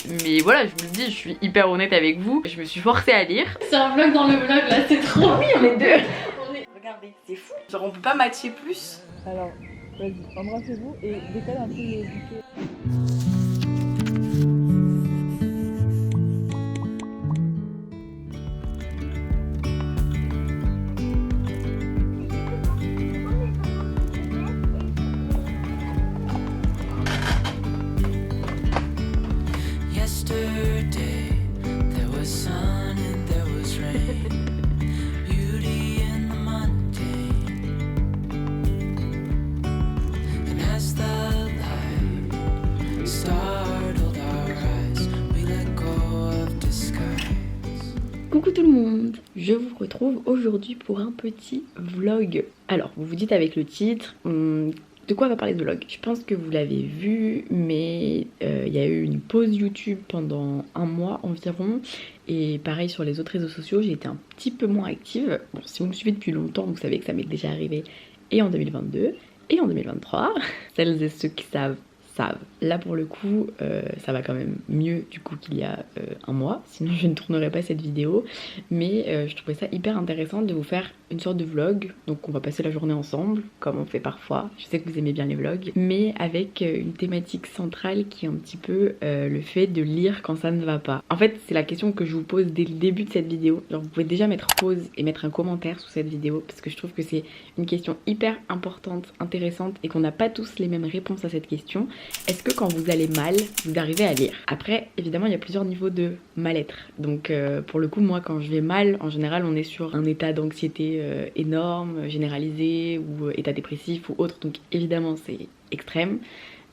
Mais voilà, je vous le dis, je suis hyper honnête avec vous. Je me suis forcée à lire. C'est un vlog dans le vlog là, c'est trop. Oui, on est deux. Regardez, c'est fou. Genre on peut pas matcher plus. Alors, vas-y, embrassez-vous et décale un peu le bouquet. Coucou tout le monde, je vous retrouve aujourd'hui pour un petit vlog. Alors vous vous dites avec le titre, de quoi va parler ce vlog? Je pense que vous l'avez vu, mais il y a eu une pause YouTube pendant un mois environ. Et pareil sur les autres réseaux sociaux, j'ai été un petit peu moins active. Bon, si vous me suivez depuis longtemps, vous savez que ça m'est déjà arrivé et en 2022 et en 2023. Celles et ceux qui savent. Là pour le coup ça va quand même mieux du coup qu'il y a un mois, sinon je ne tournerai pas cette vidéo, mais je trouvais ça hyper intéressant de vous faire une sorte de vlog. Donc on va passer la journée ensemble comme on fait parfois, je sais que vous aimez bien les vlogs, mais avec une thématique centrale qui est un petit peu le fait de lire quand ça ne va pas. En fait c'est la question que je vous pose dès le début de cette vidéo. Genre vous pouvez déjà mettre pause et mettre un commentaire sous cette vidéo parce que je trouve que c'est une question hyper importante, intéressante et qu'on n'a pas tous les mêmes réponses à cette question. Est-ce que quand vous allez mal, vous arrivez à lire? Après, évidemment, il y a plusieurs niveaux de mal-être. Donc pour le coup, moi, quand je vais mal, en général, on est sur un état d'anxiété énorme, généralisé, ou état dépressif ou autre. Donc évidemment, c'est extrême.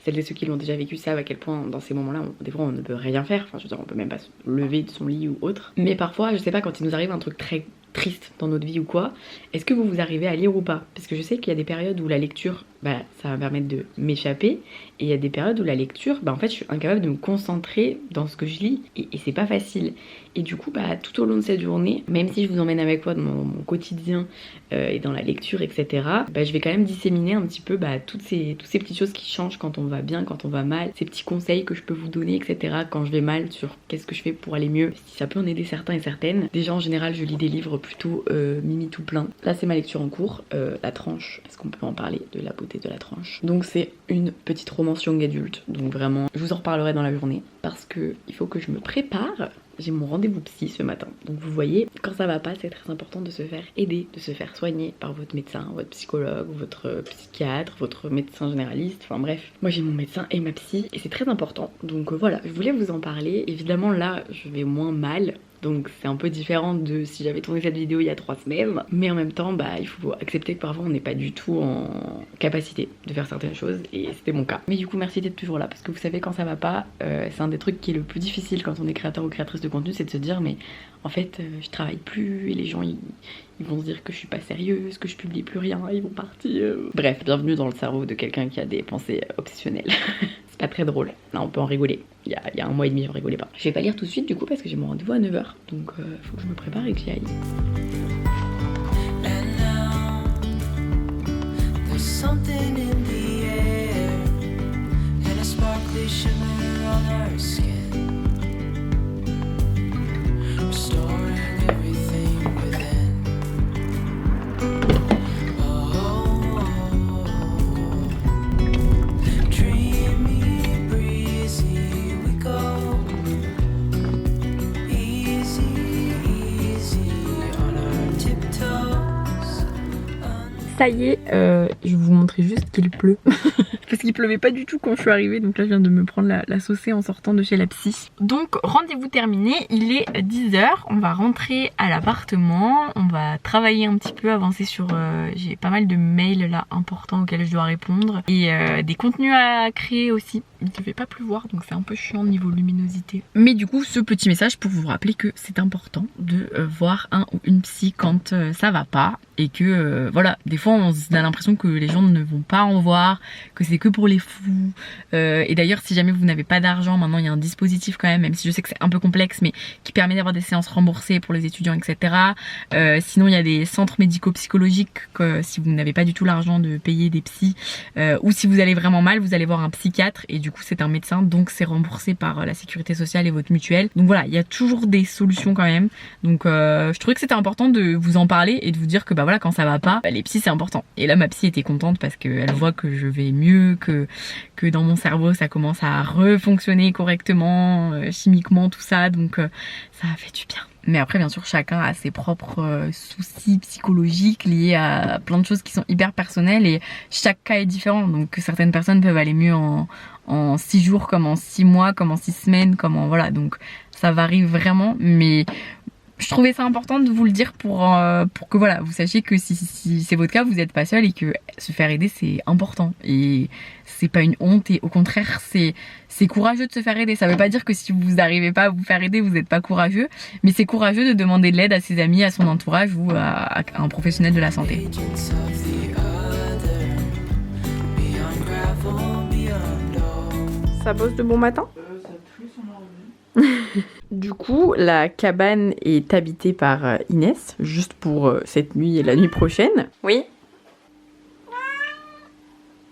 Celles et ceux qui l'ont déjà vécu savent à quel point dans ces moments-là, des fois on ne peut rien faire. Enfin, je veux dire, on peut même pas se lever de son lit ou autre. Mais parfois, je sais pas, quand il nous arrive un truc très triste dans notre vie ou quoi, est-ce que vous arrivez à lire ou pas? Parce que je sais qu'il y a des périodes où la lecture, ça va me permettre de m'échapper, et il y a des périodes où la lecture, en fait je suis incapable de me concentrer dans ce que je lis, et c'est pas facile. Et du coup, tout au long de cette journée, même si je vous emmène avec moi dans mon quotidien et dans la lecture, etc., je vais quand même disséminer un petit peu toutes ces petites choses qui changent quand on va bien, quand on va mal, ces petits conseils que je peux vous donner, etc., quand je vais mal, sur qu'est-ce que je fais pour aller mieux, si ça peut en aider certains et certaines. Déjà en général, je lis des livres plutôt mimi tout plein. Là c'est ma lecture en cours, La Tranche, est-ce qu'on peut en parler de la beauté de La Tranche? Donc c'est une petite romance young adulte, donc vraiment je vous en reparlerai dans la journée parce que il faut que je me prépare. J'ai mon rendez-vous psy ce matin, donc vous voyez, quand ça va pas, c'est très important de se faire aider, de se faire soigner par votre médecin, votre psychologue, votre psychiatre, votre médecin généraliste, enfin bref. Moi j'ai mon médecin et ma psy, et c'est très important, donc voilà, je voulais vous en parler. Évidemment là, je vais moins mal, donc c'est un peu différent de si j'avais tourné cette vidéo il y a 3 semaines. Mais en même temps, il faut accepter que parfois on n'est pas du tout en capacité de faire certaines choses, et c'était mon cas. Mais du coup, merci d'être toujours là, parce que vous savez, quand ça va pas, c'est un des trucs qui est le plus difficile quand on est créateur ou créatrice de contenu, c'est de se dire mais en fait je travaille plus, et les gens ils vont se dire que je suis pas sérieuse, que je publie plus rien, ils vont partir. Bref, bienvenue dans le cerveau de quelqu'un qui a des pensées obsessionnelles. C'est pas très drôle, là on peut en rigoler. Il y a un mois et demi, je rigolais pas. Je vais pas lire tout de suite du coup parce que j'ai mon rendez-vous à 9 h, donc faut que je me prépare et que j'y aille. Ça y est, je vais vous montrer juste qu'il pleut. Parce qu'il pleuvait pas du tout quand je suis arrivée. Donc là je viens de me prendre la saucée en sortant de chez la psy. Donc rendez-vous terminé, il est 10 h. On va rentrer à l'appartement. On va travailler un petit peu, avancer sur... j'ai pas mal de mails là importants auxquels je dois répondre. Et des contenus à créer aussi. Il ne fait pas pleuvoir, donc c'est un peu chiant niveau luminosité. Mais du coup, ce petit message pour vous rappeler que c'est important de voir un ou une psy quand ça va pas. Et que voilà, des fois souvent on a l'impression que les gens ne vont pas en voir, que c'est que pour les fous. Et d'ailleurs si jamais vous n'avez pas d'argent, maintenant il y a un dispositif quand même si je sais que c'est un peu complexe, mais qui permet d'avoir des séances remboursées pour les étudiants, etc. Sinon il y a des centres médico-psychologiques si vous n'avez pas du tout l'argent de payer des psys, ou si vous allez vraiment mal, vous allez voir un psychiatre et du coup c'est un médecin, donc c'est remboursé par la sécurité sociale et votre mutuelle. Donc voilà, il y a toujours des solutions quand même. Donc je trouvais que c'était important de vous en parler et de vous dire que bah voilà, quand ça va pas, bah, les psys c'est important. Et là ma psy était contente parce qu'elle voit que je vais mieux, que dans mon cerveau ça commence à refonctionner correctement, chimiquement tout ça, donc ça a fait du bien. Mais après bien sûr chacun a ses propres soucis psychologiques liés à plein de choses qui sont hyper personnelles et chaque cas est différent. Donc certaines personnes peuvent aller mieux en 6 jours, comme en 6 mois, comme en 6 semaines, comme en voilà, donc ça varie vraiment. Mais je trouvais ça important de vous le dire pour que voilà, vous sachiez que si c'est votre cas, vous n'êtes pas seul et que se faire aider c'est important et c'est pas une honte et au contraire c'est courageux de se faire aider. Ça veut pas dire que si vous n'arrivez pas à vous faire aider vous n'êtes pas courageux, mais c'est courageux de demander de l'aide à ses amis, à son entourage ou à un professionnel de la santé. Ça bosse de bon matin? Ça pue son ordi. Du coup, la cabane est habitée par Inès, juste pour cette nuit et la nuit prochaine. Oui?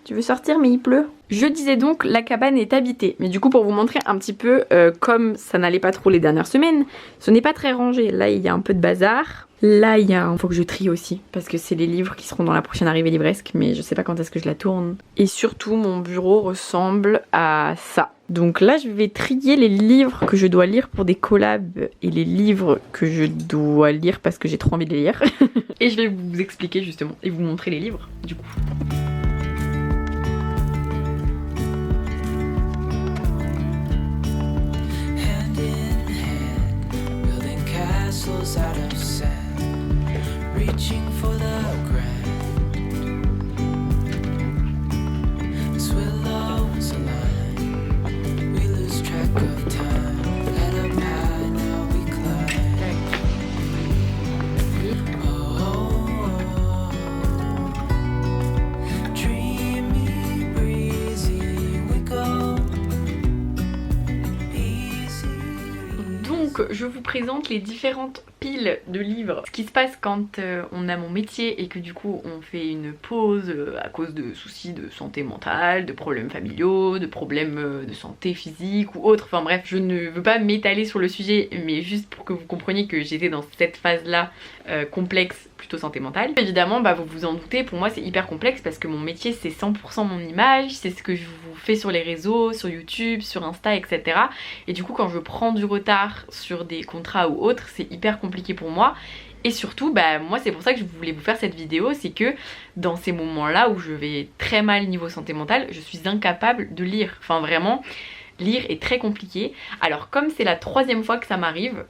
Tu veux sortir mais il pleut. Je disais donc, la cabane est habitée. Mais du coup, pour vous montrer un petit peu, comme ça n'allait pas trop les dernières semaines, ce n'est pas très rangé. Là, il y a un peu de bazar. Là, il faut que je trie aussi, parce que c'est les livres qui seront dans la prochaine arrivée livresque, mais je sais pas quand est-ce que je la tourne. Et surtout, mon bureau ressemble à ça. Donc là, je vais trier les livres que je dois lire pour des collabs et les livres que je dois lire parce que j'ai trop envie de les lire. Et je vais vous expliquer justement et vous montrer les livres, du coup. Out of sand, reaching for the grand. As willows align, we lose track of time. Head up high, now we climb. Oh, dreamy, breezy, we go. Donc je vous présente les différentes piles de livres. Ce qui se passe quand on a mon métier et que du coup on fait une pause à cause de soucis de santé mentale, de problèmes familiaux, de problèmes de santé physique ou autre. Enfin bref, je ne veux pas m'étaler sur le sujet, mais juste pour que vous compreniez que j'étais dans cette phase là complexe, plutôt santé mentale. Évidemment bah vous vous en doutez, pour moi c'est hyper complexe parce que mon métier c'est 100% mon image, c'est ce que je vous fais sur les réseaux, sur YouTube, sur Insta, etc. Et du coup quand je prends du retard sur des contrats ou autres, c'est hyper compliqué pour moi. Et surtout bah moi c'est pour ça que je voulais vous faire cette vidéo, c'est que dans ces moments là où je vais très mal niveau santé mentale, je suis incapable de lire. Enfin vraiment, lire est très compliqué. Alors comme c'est la 3e fois que ça m'arrive,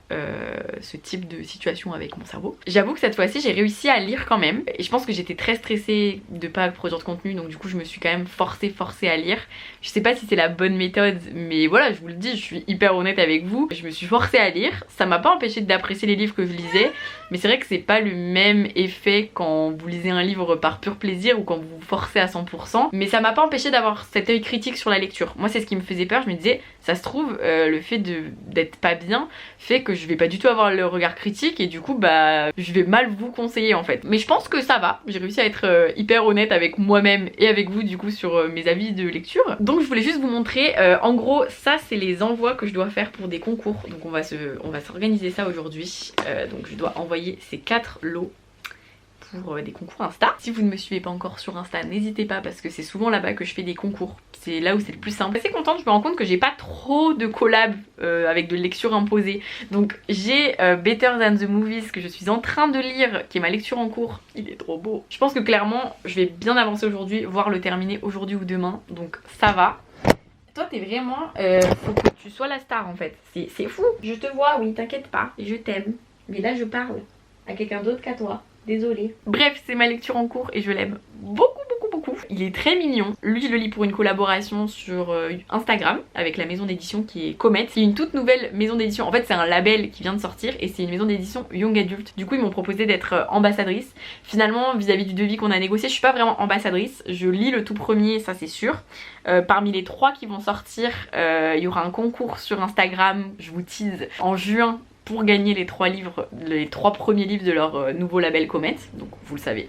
ce type de situation avec mon cerveau, j'avoue que cette fois-ci j'ai réussi à lire quand même. Et je pense que j'étais très stressée de pas produire de contenu, donc du coup je me suis quand même forcée à lire. Je sais pas si c'est la bonne méthode, mais voilà, je vous le dis, je suis hyper honnête avec vous. Je me suis forcée à lire, ça m'a pas empêché d'apprécier les livres que je lisais, mais c'est vrai que c'est pas le même effet quand vous lisez un livre par pur plaisir ou quand vous vous forcez à 100%. Mais ça m'a pas empêché d'avoir cet œil critique sur la lecture. Moi c'est ce qui me faisait peur, je me disais, ça se trouve le fait d'être pas bien fait que je vais pas du tout avoir le regard critique et du coup bah je vais mal vous conseiller en fait. Mais je pense que ça va, j'ai réussi à être hyper honnête avec moi-même et avec vous du coup sur mes avis de lecture. Donc je voulais juste vous montrer, en gros ça c'est les envois que je dois faire pour des concours. Donc on va s'organiser ça aujourd'hui. Donc je dois envoyer ces 4 lots pour des concours Insta. Si vous ne me suivez pas encore sur Insta, n'hésitez pas parce que c'est souvent là-bas que je fais des concours. C'est là où c'est le plus simple. Je suis assez contente, je me rends compte que j'ai pas trop de collabs avec de lecture imposée. Donc j'ai Better Than the Movies que je suis en train de lire, qui est ma lecture en cours. Il est trop beau. Je pense que clairement je vais bien avancer aujourd'hui, voire le terminer aujourd'hui ou demain. Donc ça va. Toi t'es vraiment, faut que tu sois la star en fait. C'est fou. Je te vois, oui, t'inquiète pas, et je t'aime. Mais là je parle à quelqu'un d'autre qu'à toi. Désolée. Bref, c'est ma lecture en cours et je l'aime beaucoup. beaucoup. Il est très mignon. Lui je le lis pour une collaboration sur Instagram avec la maison d'édition qui est Comet. C'est une toute nouvelle maison d'édition. En fait c'est un label qui vient de sortir et c'est une maison d'édition Young Adult. Du coup ils m'ont proposé d'être ambassadrice. Finalement vis-à-vis du devis qu'on a négocié, je suis pas vraiment ambassadrice. Je lis le tout premier, ça c'est sûr. Parmi les 3 qui vont sortir, il y aura un concours sur Instagram, je vous tease, en juin pour gagner les 3 premiers livres de leur nouveau label Comet. Donc vous le savez.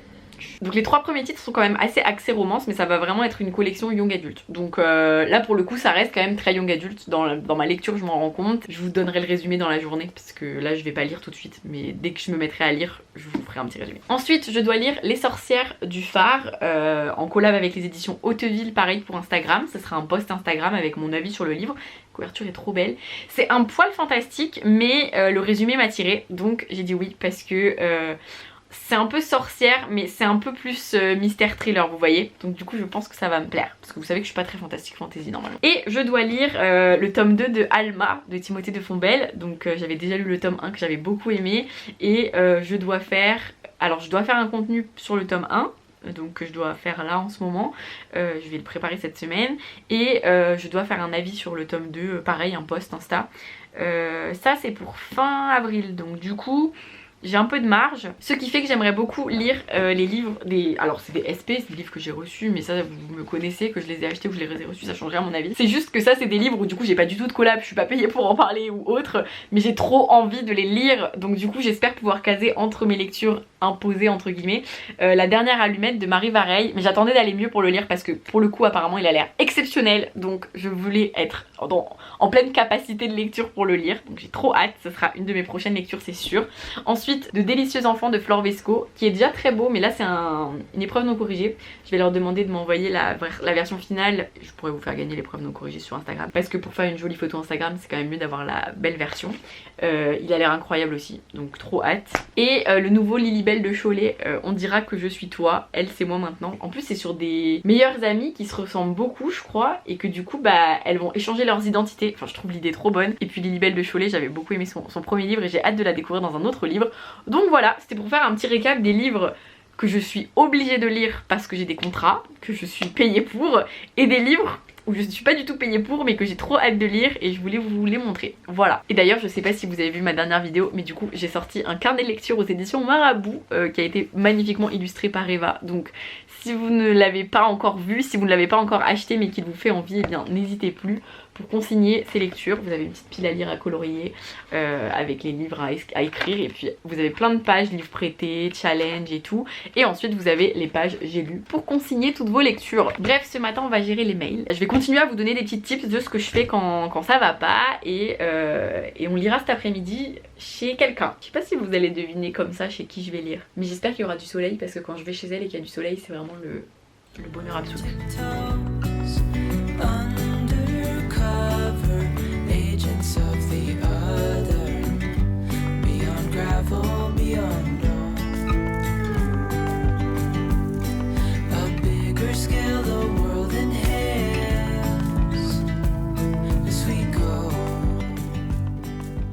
Donc les 3 premiers titres sont quand même assez axés romance, mais ça va vraiment être une collection young adulte. Donc là pour le coup ça reste quand même très young adulte. Dans ma lecture je m'en rends compte. Je vous donnerai le résumé dans la journée parce que là je vais pas lire tout de suite, mais dès que je me mettrai à lire je vous ferai un petit résumé. Ensuite je dois lire Les Sorcières du Phare en collab avec les éditions Hauteville, pareil pour Instagram. Ce sera un post Instagram avec mon avis sur le livre. La couverture est trop belle. C'est un poil fantastique mais le résumé m'a tiré, donc j'ai dit oui parce que c'est un peu sorcière mais c'est un peu plus mystère thriller, vous voyez. Donc du coup je pense que ça va me plaire parce que vous savez que je suis pas très fantastique fantasy normalement. Et je dois lire le tome 2 de Alma de Timothée de Fontbelle. Donc j'avais déjà lu le tome 1 que j'avais beaucoup aimé et je dois faire un contenu sur le tome 1. Donc je dois faire là en ce moment, je vais le préparer cette semaine et je dois faire un avis sur le tome 2, pareil un post Insta. Ça c'est pour fin avril, donc du coup j'ai un peu de marge, ce qui fait que j'aimerais beaucoup lire les livres alors c'est des SP, c'est des livres que j'ai reçus, mais ça vous me connaissez, que je les ai achetés ou je les ai reçus, ça changerait à mon avis. C'est juste que ça c'est des livres où du coup j'ai pas du tout de collab, je suis pas payée pour en parler ou autre, mais j'ai trop envie de les lire, donc du coup j'espère pouvoir caser entre mes lectures imposées entre guillemets La Dernière Allumette de Marie Vareille, mais j'attendais d'aller mieux pour le lire parce que pour le coup apparemment il a l'air exceptionnel, donc je voulais être en pleine capacité de lecture pour le lire, donc j'ai trop hâte, ce sera une de mes prochaines lectures c'est sûr. Ensuite de Délicieux Enfants de Flore Vesco qui est déjà très beau, mais là c'est une épreuve non corrigée. Je vais leur demander de m'envoyer la version finale, je pourrais vous faire gagner l'épreuve non corrigée sur Instagram parce que pour faire une jolie photo Instagram c'est quand même mieux d'avoir la belle version. Il a l'air incroyable aussi, donc trop hâte. Et le nouveau Lilibelle de Cholet, On dira que je suis toi, elle c'est moi maintenant. En plus c'est sur des meilleures amies qui se ressemblent beaucoup je crois et que du coup bah elles vont échanger leurs identités. Enfin je trouve l'idée trop bonne. Et puis Lilibelle de Cholet, j'avais beaucoup aimé son premier livre et j'ai hâte de la découvrir dans un autre livre. Donc voilà, c'était pour faire un petit récap des livres que je suis obligée de lire parce que j'ai des contrats, que je suis payée pour, et des livres où je ne suis pas du tout payée pour mais que j'ai trop hâte de lire et je voulais vous les montrer. Voilà. Et d'ailleurs je sais pas si vous avez vu ma dernière vidéo, mais du coup j'ai sorti un carnet de lecture aux éditions Marabout qui a été magnifiquement illustré par Eva. Donc si vous ne l'avez pas encore vu, si vous ne l'avez pas encore acheté mais qu'il vous fait envie, eh bien n'hésitez plus pour consigner ces lectures. Vous avez une petite pile à lire, à colorier avec les livres à écrire et puis vous avez plein de pages, livres prêtés, challenge et tout. Et ensuite vous avez les pages j'ai lu pour consigner toutes vos lectures. Bref, ce matin on va gérer les mails. Je vais continuer à vous donner des petits tips de ce que je fais quand ça va pas et on lira cet après-midi chez quelqu'un. Je sais pas si vous allez deviner comme ça chez qui je vais lire, mais j'espère qu'il y aura du soleil parce que quand je vais chez elle et qu'il y a du soleil c'est vraiment le bonheur absolu. Undercover agents of the other, beyond gravel, beyond dawn. A bigger scale, the world inhales as we go.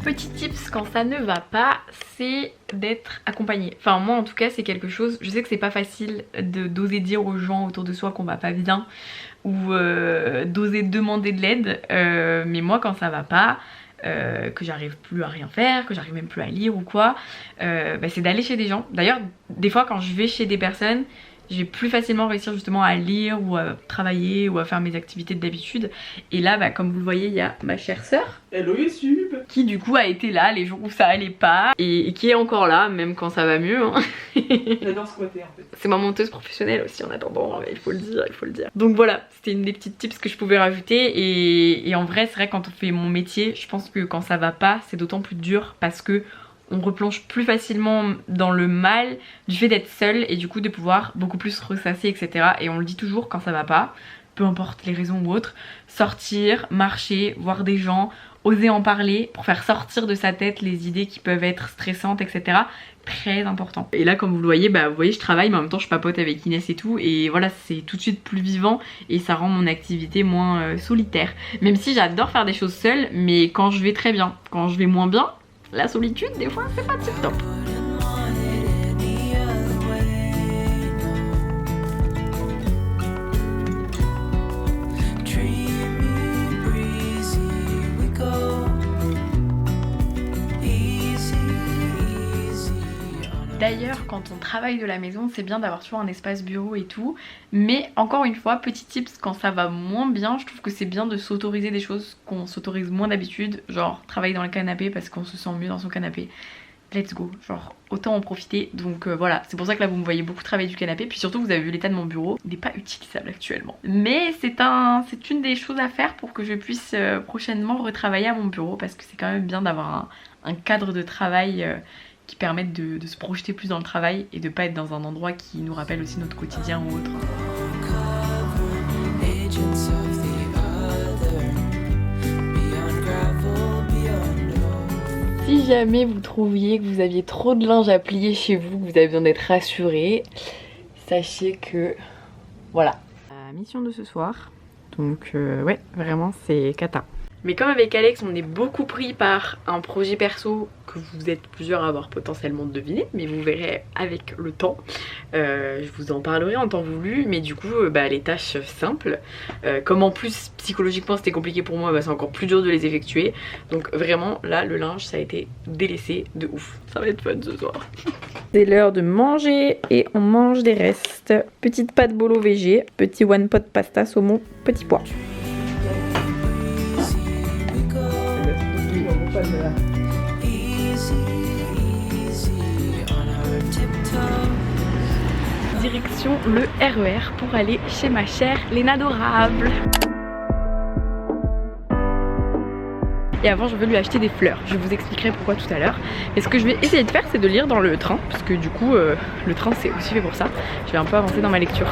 Petit tips quand ça ne va pas, c'est d'être accompagné. Enfin moi en tout cas c'est quelque chose, je sais que c'est pas facile d'oser dire aux gens autour de soi qu'on va pas bien ou d'oser demander de l'aide, mais moi quand ça va pas, que j'arrive plus à rien faire, que j'arrive même plus à lire ou quoi, c'est d'aller chez des gens. D'ailleurs des fois quand je vais chez des personnes, je vais plus facilement réussir justement à lire ou à travailler ou à faire mes activités d'habitude. Et là comme vous le voyez il y a ma chère sœur, Hello YouTube, qui du coup a été là les jours où ça allait pas et qui est encore là même quand ça va mieux hein. j'adore squatter en fait. C'est ma monteuse professionnelle aussi en attendant, il faut le dire. Donc voilà, c'était une des petites tips que je pouvais rajouter et en vrai c'est vrai quand on fait mon métier, je pense que quand ça va pas c'est d'autant plus dur parce que on replonge plus facilement dans le mal du fait d'être seule et du coup de pouvoir beaucoup plus ressasser etc. Et on le dit toujours quand ça va pas, peu importe les raisons ou autres, sortir, marcher, voir des gens, oser en parler pour faire sortir de sa tête les idées qui peuvent être stressantes etc. Très important. Et là comme vous le voyez, vous voyez je travaille mais en même temps je papote avec Inès et tout et voilà c'est tout de suite plus vivant et ça rend mon activité moins solitaire. Même si j'adore faire des choses seule mais quand je vais très bien, quand je vais moins bien, la solitude des fois c'est pas tip top. Wouldn't want it any other way, no. D'ailleurs, quand on travaille de la maison, c'est bien d'avoir toujours un espace bureau et tout. Mais encore une fois, petit tips, quand ça va moins bien, je trouve que c'est bien de s'autoriser des choses qu'on s'autorise moins d'habitude. Genre travailler dans le canapé parce qu'on se sent mieux dans son canapé. Let's go, genre autant en profiter. Donc voilà, c'est pour ça que là vous me voyez beaucoup travailler du canapé. Puis surtout vous avez vu l'état de mon bureau, il n'est pas utilisable actuellement. Mais c'est une des choses à faire pour que je puisse prochainement retravailler à mon bureau. Parce que c'est quand même bien d'avoir un cadre de travail qui permette de se projeter plus dans le travail. Et de pas être dans un endroit qui nous rappelle aussi notre quotidien ou autre. Si jamais vous trouviez que vous aviez trop de linge à plier chez vous, que vous avez besoin d'être rassuré, sachez que voilà. La mission de ce soir, donc ouais, vraiment c'est cata. Mais comme avec Alex, on est beaucoup pris par un projet perso que vous êtes plusieurs à avoir potentiellement deviné, mais vous verrez avec le temps. Je vous en parlerai en temps voulu, mais du coup, les tâches simples, comme en plus psychologiquement c'était compliqué pour moi, c'est encore plus dur de les effectuer. Donc vraiment, là, le linge, ça a été délaissé de ouf. Ça va être fun ce soir. C'est l'heure de manger et on mange des restes. Petite pâte bolo végé, petit one pot pasta saumon, petit pois. Direction le RER pour aller chez ma chère Léna Adorable. Et avant je veux lui acheter des fleurs, je vous expliquerai pourquoi tout à l'heure. Et ce que je vais essayer de faire c'est de lire dans le train, parce que du coup le train c'est aussi fait pour ça. Je vais un peu avancer dans ma lecture.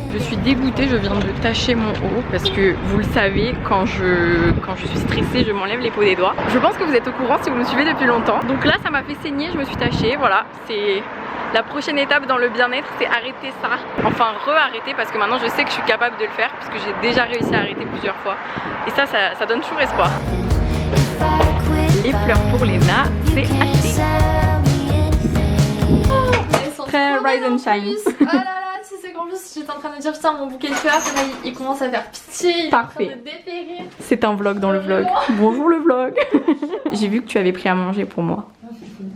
Je suis dégoûtée, je viens de tacher mon haut parce que vous le savez, quand je suis stressée, je m'enlève les peaux des doigts. Je pense que vous êtes au courant si vous me suivez depuis longtemps. Donc là, ça m'a fait saigner, je me suis tachée, voilà. C'est la prochaine étape dans le bien-être, c'est arrêter ça. Enfin, re-arrêter parce que maintenant je sais que je suis capable de le faire puisque j'ai déjà réussi à arrêter plusieurs fois. Et ça donne toujours espoir. Les fleurs pour Léna, c'est acheté. Très Rise and Shine. Oh là là, c'est qu'en plus j'étais en train de dire putain mon bouquet de fleurs, là, il commence à faire pitié, il est en train de dépérir. C'est un vlog dans le vlog. Bonjour le vlog. J'ai vu que tu avais pris à manger pour moi.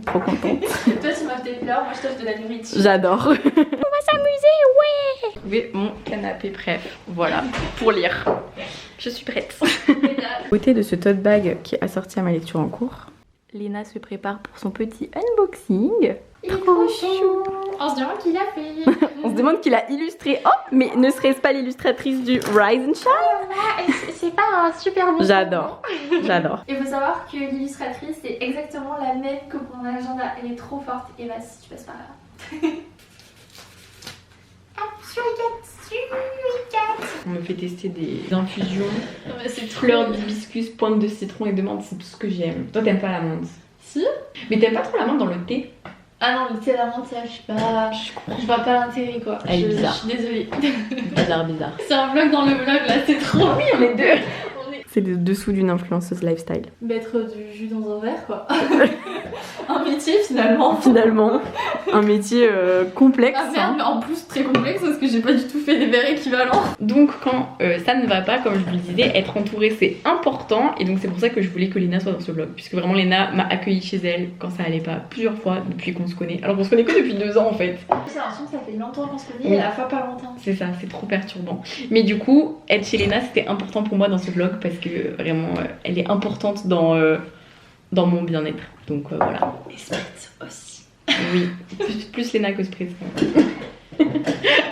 Trop contente. Toi tu m'as fait des fleurs, moi je t'offre de la nourriture. J'adore. On va s'amuser, ouais. Trouver mon canapé bref, voilà, pour lire. Je suis prête. Beauté de ce tote bag qui est assorti à ma lecture en cours. Léna se prépare pour son petit unboxing. Il est trop chou. On se demande qui l'a fait. On se demande qui l'a illustré. Oh, mais ne serait-ce pas l'illustratrice du Rise and Shine? C'est pas un super bon. J'adore, j'adore. Il faut savoir que l'illustratrice c'est exactement la même que pour mon agenda. Elle est trop forte. Et bah si tu passes par là. On me fait tester des infusions, fleurs d'hibiscus, pointe de citron et de menthe, c'est tout ce que j'aime. Toi t'aimes pas la menthe? Si. Mais t'aimes pas trop la menthe dans le thé? Ah non, le thé à la menthe, je vois pas l'intérêt quoi. Elle est bizarre. Je suis désolée. Bizarre. C'est un vlog dans le vlog là, c'est trop. Oui, on est deux. C'est le dessous d'une influenceuse lifestyle. Mettre du jus dans un verre quoi. Un métier finalement. Un métier complexe. Ah merde, mais en plus très complexe parce que j'ai pas du tout fait des verres équivalents. Donc quand ça ne va pas, comme je vous le disais, être entourée c'est important. Et donc c'est pour ça que je voulais que Léna soit dans ce vlog. Puisque vraiment Léna m'a accueillie chez elle quand ça allait pas plusieurs fois depuis qu'on se connaît. Alors qu'on se connaît que depuis 2 ans en fait. J'ai l'impression que ça fait longtemps qu'on se connaît et à la fois pas longtemps. C'est ça, c'est trop perturbant. Mais du coup, être chez Léna c'était important pour moi dans ce vlog parce que vraiment elle est importante dans mon bien-être. Donc voilà. Et Spritz aussi. Oui, plus Léna que Spritz.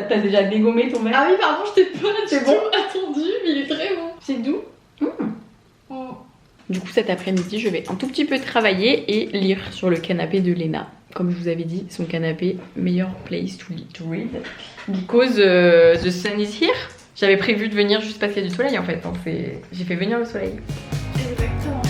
T'as déjà dégommé ton verre? Ah oui, pardon, je t'ai pas C'est du bon tout attendu, mais il est très bon. C'est doux. Du coup cet après-midi je vais un tout petit peu travailler et lire sur le canapé de Léna. Comme je vous avais dit, son canapé, meilleur place to read. Because the sun is here. J'avais prévu de venir juste parce qu'il y a du soleil en fait. Hein. J'ai fait venir le soleil. Exactement.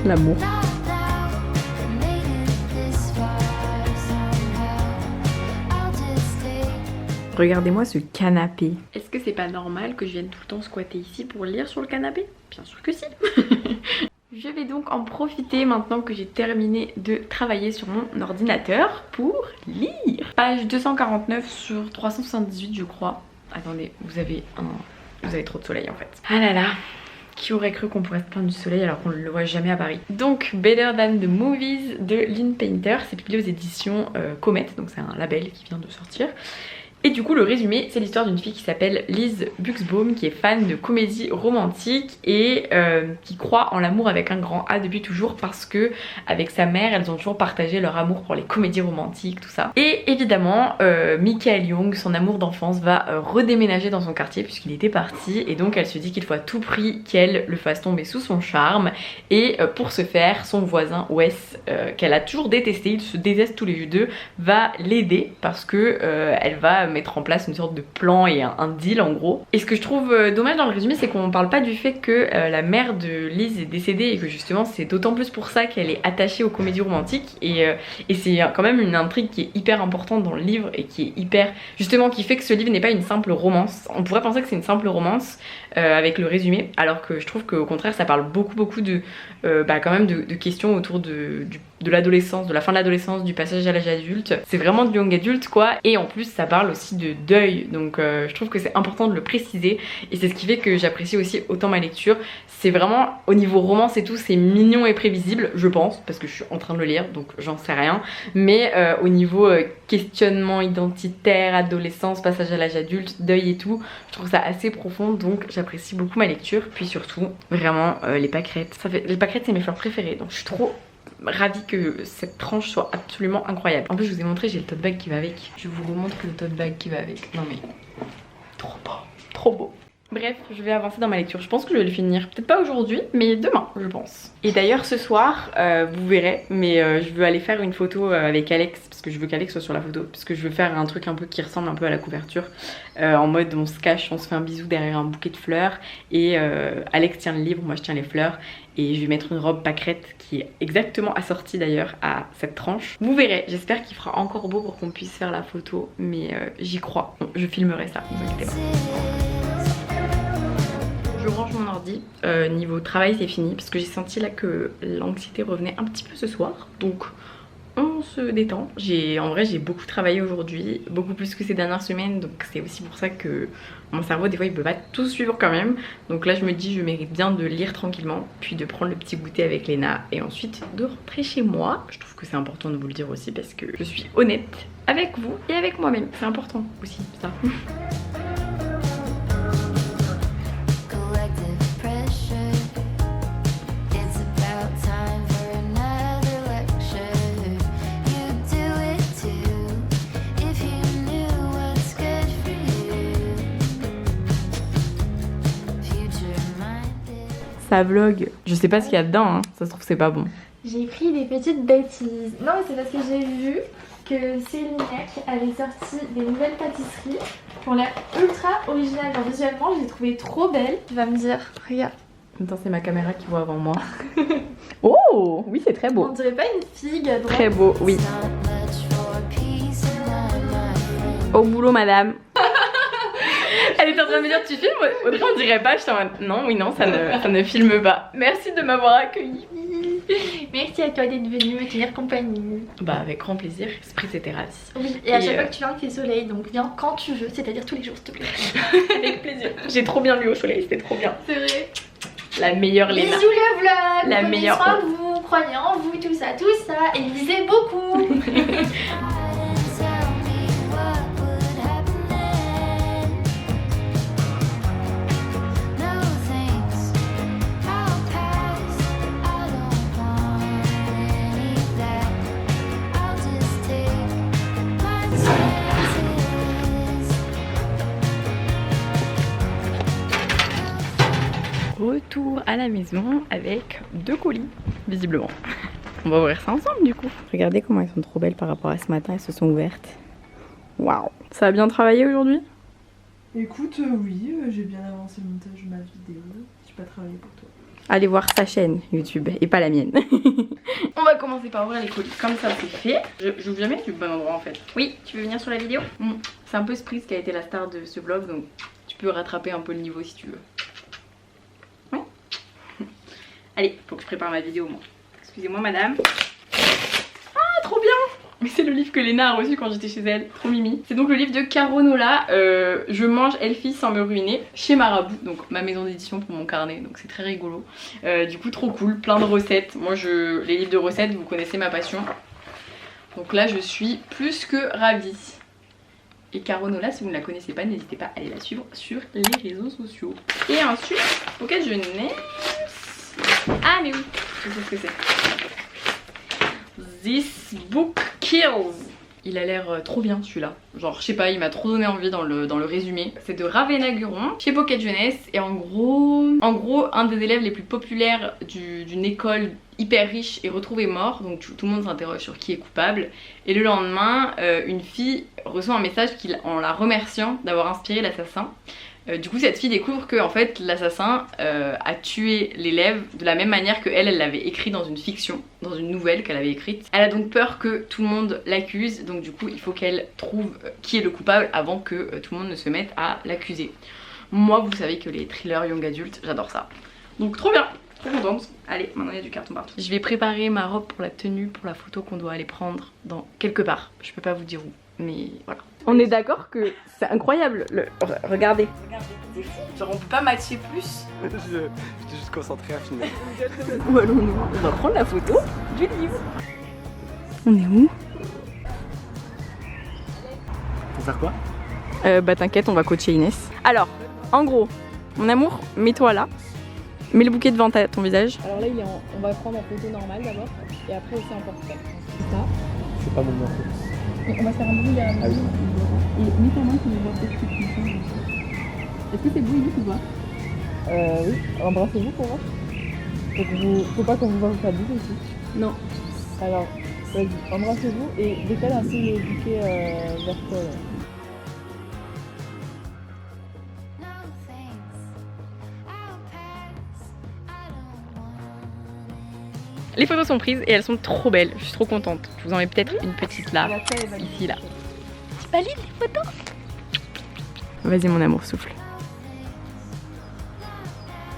L'amour. Regardez-moi ce canapé. Est-ce que c'est pas normal que je vienne tout le temps squatter ici pour lire sur le canapé? Bien sûr que si. Je vais donc en profiter maintenant que j'ai terminé de travailler sur mon ordinateur pour lire. Page 249 sur 378 je crois. Attendez, vous avez trop de soleil en fait. Ah là là, qui aurait cru qu'on pourrait se plaindre du soleil alors qu'on ne le voit jamais à Paris. Donc Better Than the Movies de Lynn Painter, c'est publié aux éditions Comet, donc c'est un label qui vient de sortir. Et du coup le résumé, c'est l'histoire d'une fille qui s'appelle Liz Buxbaum, qui est fan de comédie romantique et qui croit en l'amour avec un grand A depuis toujours, parce que avec sa mère elles ont toujours partagé leur amour pour les comédies romantiques, tout ça. Et évidemment Michael Young, son amour d'enfance, va redéménager dans son quartier puisqu'il était parti, et donc elle se dit qu'il faut à tout prix qu'elle le fasse tomber sous son charme. Et pour ce faire, son voisin Wes, qu'elle a toujours détesté, ils se détestent tous les deux, va l'aider parce que elle va mettre en place une sorte de plan et un deal en gros. Et ce que je trouve dommage dans le résumé, c'est qu'on parle pas du fait que la mère de Liz est décédée et que justement c'est d'autant plus pour ça qu'elle est attachée aux comédies romantiques, et c'est quand même une intrigue qui est hyper importante dans le livre et qui est hyper, justement, qui fait que ce livre n'est pas une simple romance. On pourrait penser que c'est une simple romance avec le résumé, alors que je trouve qu'au contraire ça parle beaucoup de quand même de questions autour de l'adolescence, de la fin de l'adolescence, du passage à l'âge adulte. C'est vraiment du young adulte quoi, et en plus ça parle aussi de deuil, donc je trouve que c'est important de le préciser, et c'est ce qui fait que j'apprécie aussi autant ma lecture. C'est vraiment, au niveau romance et tout, c'est mignon et prévisible, je pense, parce que je suis en train de le lire, donc j'en sais rien, mais au niveau questionnement identitaire, adolescence, passage à l'âge adulte, deuil et tout, je trouve ça assez profond, donc j'apprécie beaucoup ma lecture. Puis surtout, vraiment, les pâquerettes, les pâquerettes c'est mes fleurs préférées, donc je suis trop ravie que cette tranche soit absolument incroyable. En plus je vous ai montré, j'ai le tote bag qui va avec. Je vous remontre le tote bag qui va avec. Non mais trop beau, trop beau. Bref, je vais avancer dans ma lecture. Je pense que je vais le finir, peut-être pas aujourd'hui, mais demain je pense. Et d'ailleurs ce soir, vous verrez, mais je veux aller faire une photo avec Alex, parce que je veux qu'Alex soit sur la photo, parce que je veux faire un truc un peu qui ressemble un peu à la couverture, en mode on se cache, on se fait un bisou derrière un bouquet de fleurs, et Alex tient le livre, moi je tiens les fleurs, et je vais mettre une robe pâquerette qui est exactement assortie d'ailleurs à cette tranche. Vous verrez, j'espère qu'il fera encore beau pour qu'on puisse faire la photo, mais j'y crois. Bon, je filmerai ça, ne vous inquiétez pas. Je range mon ordi, niveau travail c'est fini, parce que j'ai senti là que l'anxiété revenait un petit peu ce soir, donc on se détend. En vrai j'ai beaucoup travaillé aujourd'hui, beaucoup plus que ces dernières semaines, donc c'est aussi pour ça que mon cerveau des fois il peut pas tout suivre quand même. Donc là je me dis je mérite bien de lire tranquillement, puis de prendre le petit goûter avec Léna, et ensuite de rentrer chez moi. Je trouve que c'est important de vous le dire aussi, parce que je suis honnête avec vous et avec moi-même, c'est important aussi ça. Ça vlog, je sais pas ce qu'il y a dedans, hein. Ça se trouve c'est pas bon. J'ai pris des petites bêtises. Non mais c'est parce que j'ai vu que Céline avait sorti des nouvelles pâtisseries qui ont l'air ultra originales. Genre visuellement je les trouvais trop belles. Tu vas me dire, regarde. Attends, c'est ma caméra qui voit avant moi. Oh oui, c'est très beau. On dirait pas une figue à droite. Très beau, oui. Au boulot madame. Elle était en train de me dire tu filmes, Audrey on dirait pas, j'étais en mode non, oui non, ça ne filme pas. Merci de m'avoir accueilli. Merci à toi d'être venue me tenir compagnie. Bah avec grand plaisir, esprit c'était ravi. Oui, et à chaque fois que tu viens il fait soleil, donc viens quand tu veux, c'est-à-dire tous les jours s'il te plaît. Avec plaisir. J'ai trop bien lu au soleil, c'était trop bien. C'est vrai. La meilleure Léna. Bisous le vlog. La prenez meilleure. soin de vous, croyez en vous, tout ça, et lisez beaucoup. Retour à la maison avec 2 colis, visiblement. On va ouvrir ça ensemble du coup. Regardez comment elles sont trop belles par rapport à ce matin, elles se sont ouvertes. Waouh. Ça a bien travaillé aujourd'hui? Écoute, oui, j'ai bien avancé le montage de ma vidéo. J'ai pas travaillé pour toi. allez voir sa chaîne YouTube et pas la mienne. On va commencer par ouvrir les colis, comme ça c'est fait. J'ouvre jamais du bon endroit en fait. Oui, tu veux venir sur la vidéo? C'est un peu Spritz qui a été la star de ce vlog, donc tu peux rattraper un peu le niveau si tu veux. Ouais. Allez, faut que je prépare ma vidéo moi. Excusez-moi madame. Ah, trop bien! Mais c'est le livre que Léna a reçu quand j'étais chez elle, trop mimi. C'est donc le livre de Caro Nola, Je mange Elfie sans me ruiner, chez Marabout, donc ma maison d'édition pour mon carnet, donc c'est très rigolo. Du coup trop cool, plein de recettes. Moi les livres de recettes, vous connaissez ma passion. Donc là je suis plus que ravie. Et Caro Nola, si vous ne la connaissez pas, n'hésitez pas à aller la suivre sur les réseaux sociaux. Et ensuite, Pocket Jeunesse. Ah mais oui, je sais ce que c'est. This Book Kills. Il a l'air trop bien celui-là. Genre je sais pas, il m'a trop donné envie dans le résumé. C'est de Ravena Guron chez Pocket Jeunesse. Et en gros un des élèves les plus populaires d'une école hyper riche est retrouvé mort. Donc tout le monde s'interroge sur qui est coupable. Et le lendemain, une fille reçoit un message en la remerciant d'avoir inspiré l'assassin. Du coup cette fille découvre que en fait l'assassin a tué l'élève de la même manière que elle l'avait écrit dans une fiction, dans une nouvelle qu'elle avait écrite. Elle a donc peur que tout le monde l'accuse, donc du coup il faut qu'elle trouve qui est le coupable avant que tout le monde ne se mette à l'accuser. Moi vous savez que les thrillers young adultes, j'adore ça. Donc trop bien, trop contente. Allez, maintenant il y a du carton partout. Je vais préparer ma robe pour la tenue, pour la photo qu'on doit aller prendre dans quelque part. Je peux pas vous dire où, mais voilà. On est d'accord que c'est incroyable. Regardez. C'est fou. Genre on peut pas matcher plus. J'étais juste concentré à filmer. Où allons-nous? On va prendre la photo du livre. On est où? Pour faire quoi? Bah t'inquiète, on va coacher Inès. Alors, en gros, mon amour, mets-toi là. Mets le bouquet devant ton visage. Alors là, on va prendre en photo normale d'abord, et après aussi en portrait. C'est ça. C'est pas mon nom. Et on va faire un brouillard. Ah oui. Et mets ta main sur les voix peut-être que tu sens. Est-ce que c'est beau Inès ou pas? Oui. Embrassez-vous pour voir. Faut pas qu'on vous voit faire bouger aussi. Non. Alors, vas-y, embrassez-vous et décale un peu le bouquet vers toi. Là. Les photos sont prises et elles sont trop belles. Je suis trop contente. Je vous en mets peut-être une petite là, ici là. Tu valides les photos? Vas-y mon amour, souffle.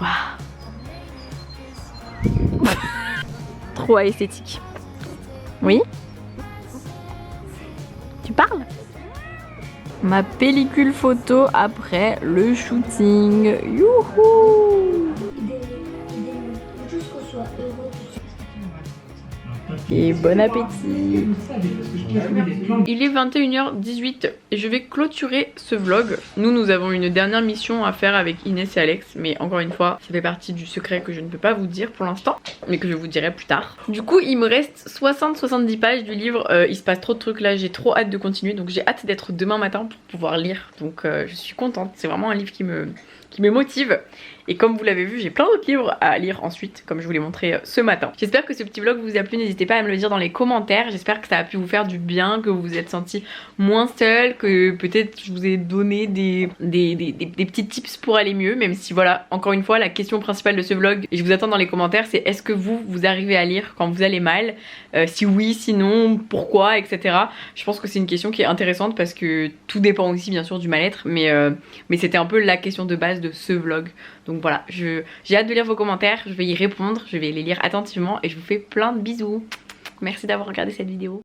Waouh. Trop esthétique. Oui? Tu parles? Ma pellicule photo après le shooting. Youhou! Et bon appétit. Il est 21h18 et je vais clôturer ce vlog. Nous avons une dernière mission à faire avec Inès et Alex, mais encore une fois ça fait partie du secret que je ne peux pas vous dire pour l'instant, mais que je vous dirai plus tard. Du coup il me reste 60-70 pages du livre. Il se passe trop de trucs là, j'ai trop hâte de continuer, donc j'ai hâte d'être demain matin pour pouvoir lire. Donc je suis contente, c'est vraiment un livre qui me motive. Et comme vous l'avez vu, j'ai plein d'autres livres à lire ensuite, comme je vous l'ai montré ce matin. J'espère que ce petit vlog vous a plu, n'hésitez pas à me le dire dans les commentaires. J'espère que ça a pu vous faire du bien, que vous vous êtes senti moins seul, que peut-être je vous ai donné des petits tips pour aller mieux. Même si voilà, encore une fois, la question principale de ce vlog, et je vous attends dans les commentaires, c'est est-ce que vous arrivez à lire quand vous allez mal? Si oui, sinon, pourquoi, etc. Je pense que c'est une question qui est intéressante parce que tout dépend aussi bien sûr du mal-être, mais c'était un peu la question de base de ce vlog. Donc voilà, j'ai hâte de lire vos commentaires, je vais y répondre, je vais les lire attentivement et je vous fais plein de bisous. Merci d'avoir regardé cette vidéo.